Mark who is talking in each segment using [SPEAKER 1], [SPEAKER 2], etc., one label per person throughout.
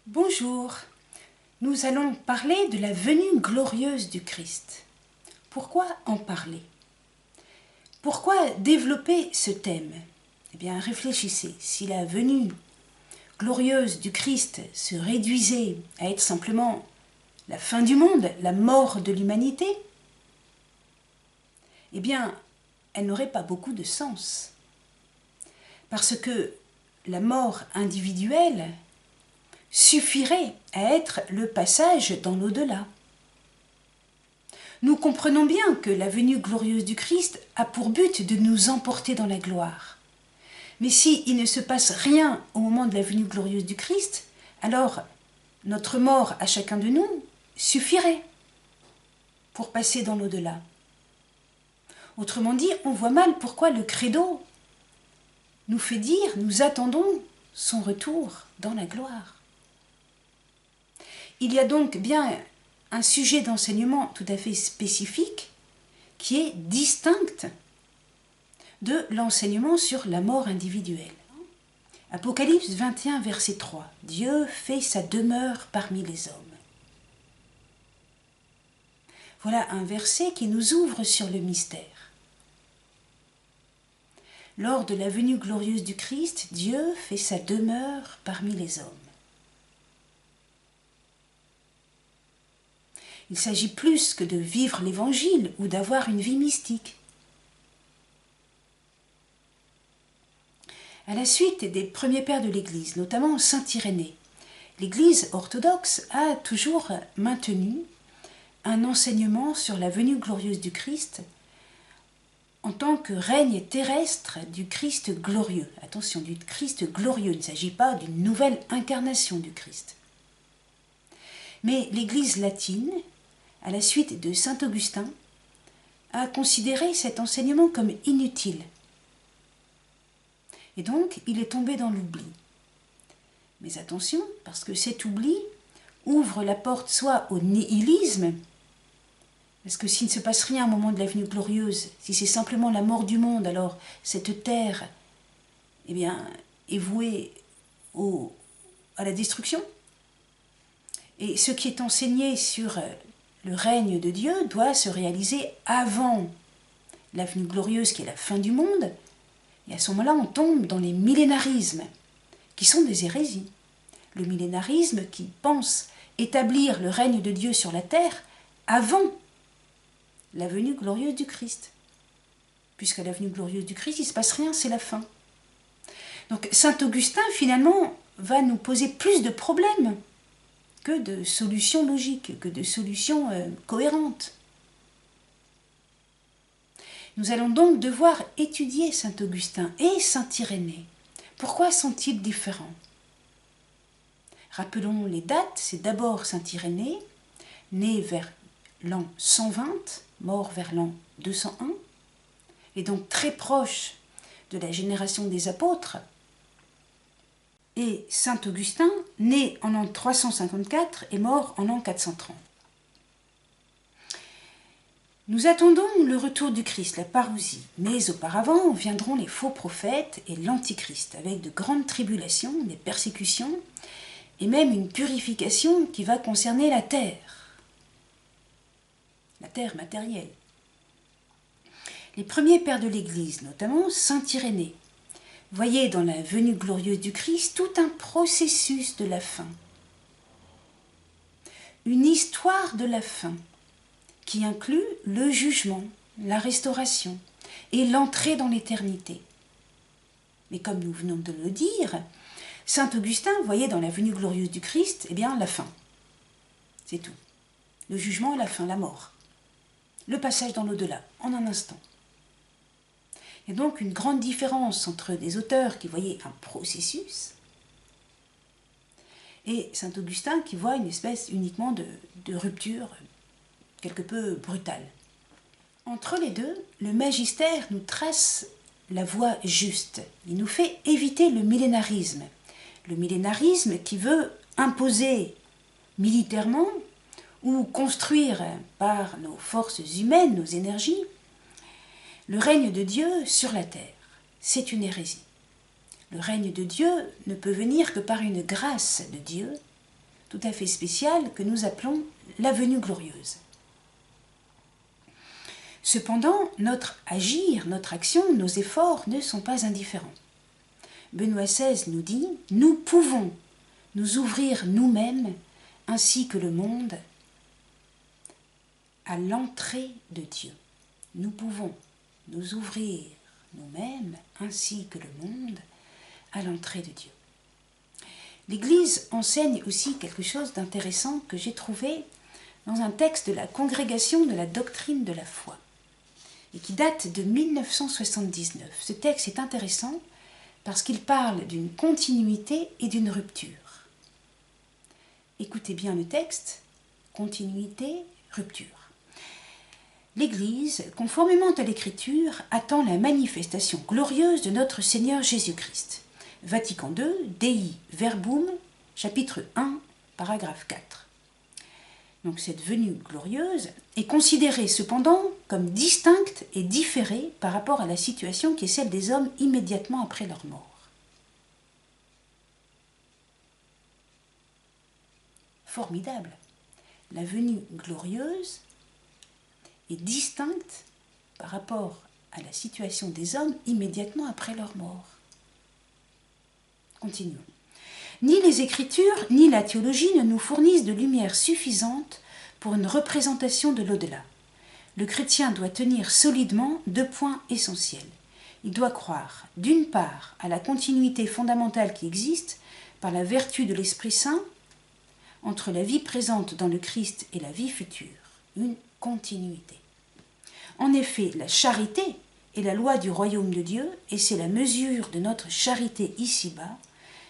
[SPEAKER 1] Bonjour, nous allons parler de la venue glorieuse du Christ. Pourquoi en parler? Pourquoi développer ce thème? Eh bien, réfléchissez, si la venue glorieuse du Christ se réduisait à être simplement la fin du monde, la mort de l'humanité, eh bien, elle n'aurait pas beaucoup de sens. Parce que la mort individuelle suffirait à être le passage dans l'au-delà. Nous comprenons bien que la venue glorieuse du Christ a pour but de nous emporter dans la gloire. Mais s'il ne se passe rien au moment de la venue glorieuse du Christ, alors notre mort à chacun de nous suffirait pour passer dans l'au-delà. Autrement dit, on voit mal pourquoi le credo nous fait dire « nous attendons son retour dans la gloire ». Il y a donc bien un sujet d'enseignement tout à fait spécifique qui est distinct de l'enseignement sur la mort individuelle. Apocalypse 21, verset 3. Dieu fait sa demeure parmi les hommes. Voilà un verset qui nous ouvre sur le mystère. Lors de la venue glorieuse du Christ, Dieu fait sa demeure parmi les hommes. Il s'agit plus que de vivre l'Évangile ou d'avoir une vie mystique. À la suite des premiers pères de l'Église, notamment saint Irénée, l'Église orthodoxe a toujours maintenu un enseignement sur la venue glorieuse du Christ en tant que règne terrestre du Christ glorieux. Attention, du Christ glorieux, il ne s'agit pas d'une nouvelle incarnation du Christ. Mais l'Église latine, à la suite de saint Augustin, a considéré cet enseignement comme inutile. Et donc, il est tombé dans l'oubli. Mais attention, parce que cet oubli ouvre la porte soit au nihilisme, parce que s'il ne se passe rien au moment de la venue glorieuse, si c'est simplement la mort du monde, alors cette terre eh bien, est vouée à la destruction. Et ce qui est enseigné sur le règne de Dieu doit se réaliser avant la venue glorieuse qui est la fin du monde. Et à ce moment-là, on tombe dans les millénarismes, qui sont des hérésies. Le millénarisme qui pense établir le règne de Dieu sur la terre avant la venue glorieuse du Christ. Puisqu'à la venue glorieuse du Christ, il ne se passe rien, c'est la fin. Donc saint Augustin, finalement, va nous poser plus de problèmes que de solutions logiques, que de solutions cohérentes. Nous allons donc devoir étudier saint Augustin et saint Irénée. Pourquoi sont-ils différents? Rappelons les dates, c'est d'abord saint Irénée, né vers l'an 120, mort vers l'an 201, et donc très proche de la génération des apôtres, et saint Augustin, né en l'an 354 et mort en l'an 430. Nous attendons le retour du Christ, la parousie, mais auparavant viendront les faux prophètes et l'antichrist, avec de grandes tribulations, des persécutions, et même une purification qui va concerner la terre matérielle. Les premiers pères de l'Église, notamment saint Irénée, voyaient dans la venue glorieuse du Christ tout un processus de la fin, une histoire de la fin, qui inclut le jugement, la restauration et l'entrée dans l'éternité. Mais comme nous venons de le dire, saint Augustin voyait dans la venue glorieuse du Christ, eh bien, la fin. C'est tout. Le jugement, la fin, la mort. Le passage dans l'au-delà, en un instant. Il y a donc une grande différence entre des auteurs qui voyaient un processus et saint Augustin qui voit une espèce uniquement de rupture quelque peu brutale. Entre les deux, le magistère nous trace la voie juste. Il nous fait éviter le millénarisme. Le millénarisme qui veut imposer militairement ou construire par nos forces humaines, nos énergies, le règne de Dieu sur la terre. C'est une hérésie. Le règne de Dieu ne peut venir que par une grâce de Dieu tout à fait spéciale que nous appelons la venue glorieuse. Cependant, notre agir, notre action, nos efforts ne sont pas indifférents. Benoît XVI nous dit « Nous pouvons nous ouvrir nous-mêmes, ainsi que le monde, à l'entrée de Dieu. Nous pouvons nous ouvrir nous-mêmes, ainsi que le monde, à l'entrée de Dieu. » L'Église enseigne aussi quelque chose d'intéressant que j'ai trouvé dans un texte de la Congrégation de la doctrine de la foi et qui date de 1979. Ce texte est intéressant parce qu'il parle d'une continuité et d'une rupture. Écoutez bien le texte, continuité, rupture. L'Église, conformément à l'Écriture, attend la manifestation glorieuse de notre Seigneur Jésus-Christ. Vatican II, Dei Verbum, chapitre 1, paragraphe 4. Donc cette venue glorieuse est considérée cependant comme distincte et différée par rapport à la situation qui est celle des hommes immédiatement après leur mort. Formidable. La venue glorieuse est distincte par rapport à la situation des hommes immédiatement après leur mort. Continuons. Ni les Écritures ni la théologie ne nous fournissent de lumière suffisante pour une représentation de l'au-delà. Le chrétien doit tenir solidement 2 points essentiels. Il doit croire, d'une part, à la continuité fondamentale qui existe par la vertu de l'Esprit Saint entre la vie présente dans le Christ et la vie future, une continuité. En effet, la charité est la loi du royaume de Dieu et c'est la mesure de notre charité ici-bas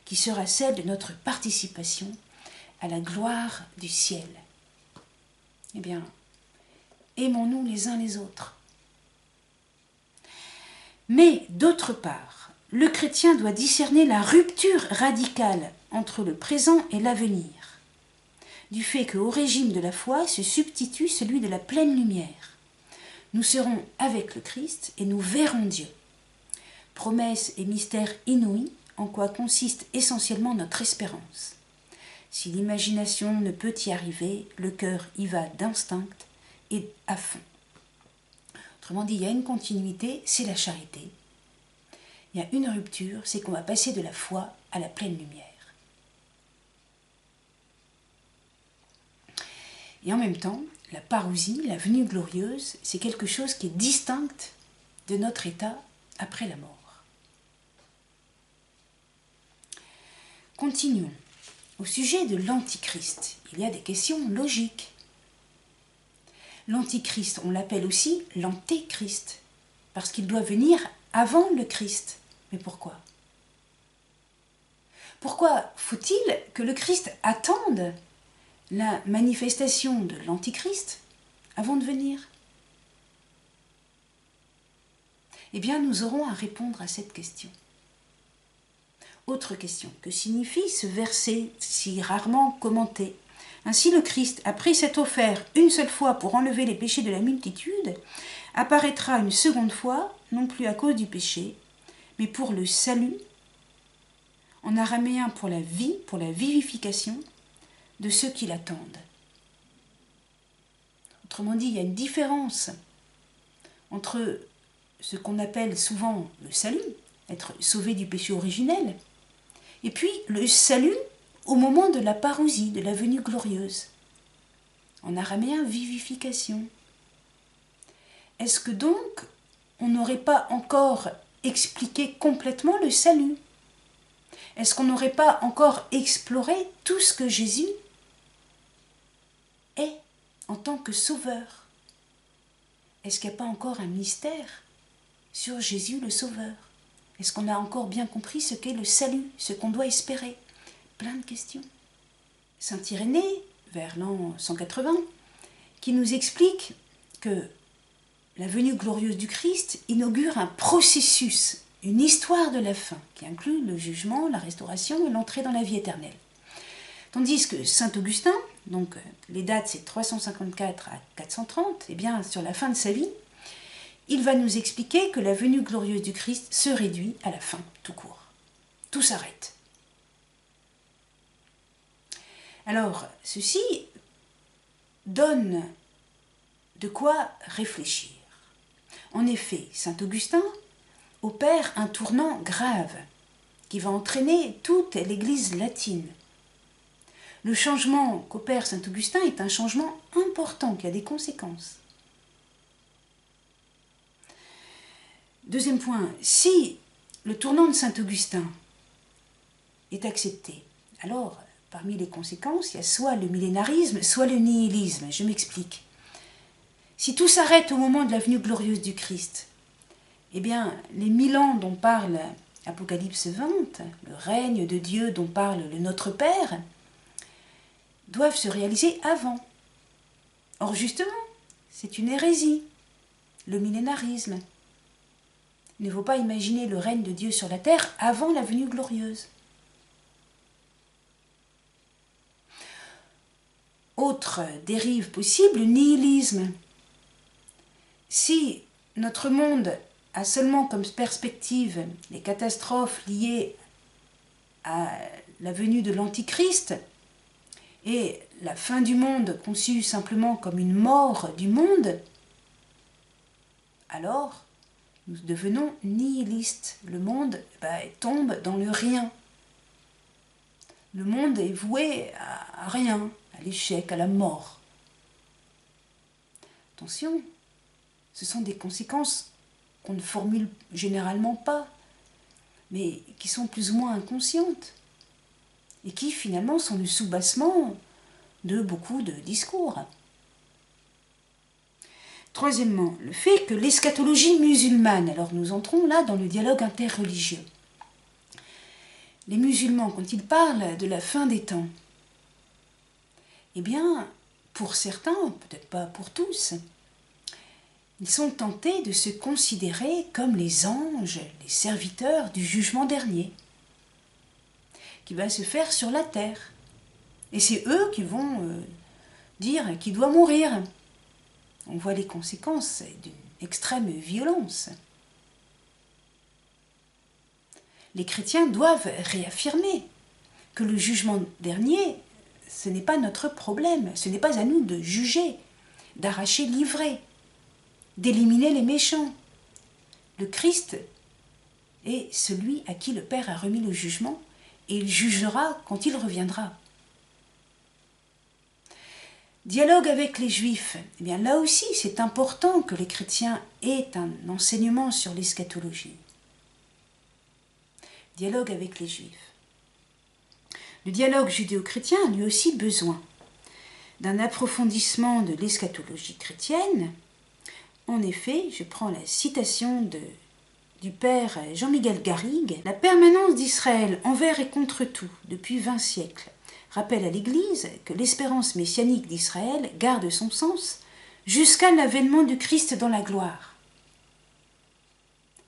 [SPEAKER 1] qui sera celle de notre participation à la gloire du ciel. Eh bien, aimons-nous les uns les autres. Mais d'autre part, le chrétien doit discerner la rupture radicale entre le présent et l'avenir, du fait qu'au régime de la foi se substitue celui de la pleine lumière. Nous serons avec le Christ et nous verrons Dieu. Promesse et mystère inouï, en quoi consiste essentiellement notre espérance. Si l'imagination ne peut y arriver, le cœur y va d'instinct et à fond. Autrement dit, il y a une continuité, c'est la charité. Il y a une rupture, c'est qu'on va passer de la foi à la pleine lumière. Et en même temps, la parousie, la venue glorieuse, c'est quelque chose qui est distinct de notre état après la mort. Continuons. Au sujet de l'Antichrist, il y a des questions logiques. L'Antichrist, on l'appelle aussi l'Antéchrist, parce qu'il doit venir avant le Christ. Mais pourquoi ? Pourquoi faut-il que le Christ attende la manifestation de l'Antichrist avant de venir ? Eh bien, nous aurons à répondre à cette question. Autre question, que signifie ce verset si rarement commenté ? Ainsi le Christ, après s'être offert une seule fois pour enlever les péchés de la multitude, apparaîtra une seconde fois, non plus à cause du péché, mais pour le salut, en araméen pour la vie, pour la vivification de ceux qui l'attendent. Autrement dit, il y a une différence entre ce qu'on appelle souvent le salut, être sauvé du péché originel, et puis le salut au moment de la parousie, de la venue glorieuse. En araméen, vivification. Est-ce que donc on n'aurait pas encore expliqué complètement le salut ? Est-ce qu'on n'aurait pas encore exploré tout ce que Jésus est en tant que sauveur ? Est-ce qu'il n'y a pas encore un mystère sur Jésus le sauveur ? Est-ce qu'on a encore bien compris ce qu'est le salut, ce qu'on doit espérer ? Plein de questions. Saint Irénée, vers l'an 180, qui nous explique que la venue glorieuse du Christ inaugure un processus, une histoire de la fin, qui inclut le jugement, la restauration et l'entrée dans la vie éternelle. Tandis que Saint Augustin, donc les dates c'est 354 à 430, et bien sur la fin de sa vie, il va nous expliquer que la venue glorieuse du Christ se réduit à la fin, tout court. Tout s'arrête. Alors, ceci donne de quoi réfléchir. En effet, saint Augustin opère un tournant grave qui va entraîner toute l'Église latine. Le changement qu'opère saint Augustin est un changement important qui a des conséquences. Deuxième point, si le tournant de saint Augustin est accepté, alors parmi les conséquences, il y a soit le millénarisme, soit le nihilisme. Je m'explique. Si tout s'arrête au moment de la venue glorieuse du Christ, eh bien, les 1000 ans dont parle Apocalypse 20, le règne de Dieu dont parle le Notre Père, doivent se réaliser avant. Or, justement, c'est une hérésie, le millénarisme. Il ne faut pas imaginer le règne de Dieu sur la terre avant la venue glorieuse. Autre dérive possible, le nihilisme. Si notre monde a seulement comme perspective les catastrophes liées à la venue de l'Antichrist et la fin du monde conçue simplement comme une mort du monde, alors nous devenons nihilistes. Le monde tombe dans le rien. Le monde est voué à rien, à l'échec, à la mort. Attention, ce sont des conséquences qu'on ne formule généralement pas, mais qui sont plus ou moins inconscientes, et qui finalement sont le soubassement de beaucoup de discours. Troisièmement, le fait que l'eschatologie musulmane, alors nous entrons là dans le dialogue interreligieux. Les musulmans, quand ils parlent de la fin des temps, eh bien, pour certains, peut-être pas pour tous, ils sont tentés de se considérer comme les anges, les serviteurs du jugement dernier, qui va se faire sur la terre. Et c'est eux qui vont dire qu'il doit mourir. On voit les conséquences d'une extrême violence. Les chrétiens doivent réaffirmer que le jugement dernier, ce n'est pas notre problème, ce n'est pas à nous de juger, d'arracher l'ivrée, d'éliminer les méchants. Le Christ est celui à qui le Père a remis le jugement et il jugera quand il reviendra. Dialogue avec les Juifs. Eh bien, là aussi, c'est important que les chrétiens aient un enseignement sur l'eschatologie. Dialogue avec les Juifs. Le dialogue judéo-chrétien a lui aussi besoin d'un approfondissement de l'eschatologie chrétienne. En effet, je prends la citation du père Jean-Miguel Garrigue, « La permanence d'Israël envers et contre tout, depuis 20 siècles, rappelle à l'Église que l'espérance messianique d'Israël garde son sens jusqu'à l'avènement du Christ dans la gloire. »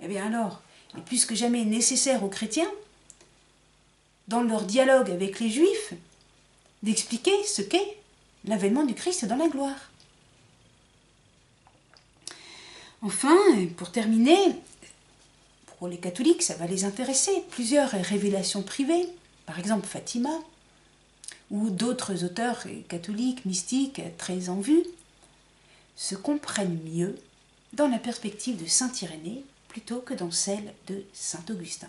[SPEAKER 1] Eh bien alors, il est plus que jamais nécessaire aux chrétiens, dans leur dialogue avec les Juifs, d'expliquer ce qu'est l'avènement du Christ dans la gloire. Enfin, pour terminer, pour les catholiques, ça va les intéresser, plusieurs révélations privées, par exemple Fatima, ou d'autres auteurs catholiques, mystiques, très en vue, se comprennent mieux dans la perspective de saint Irénée plutôt que dans celle de saint Augustin.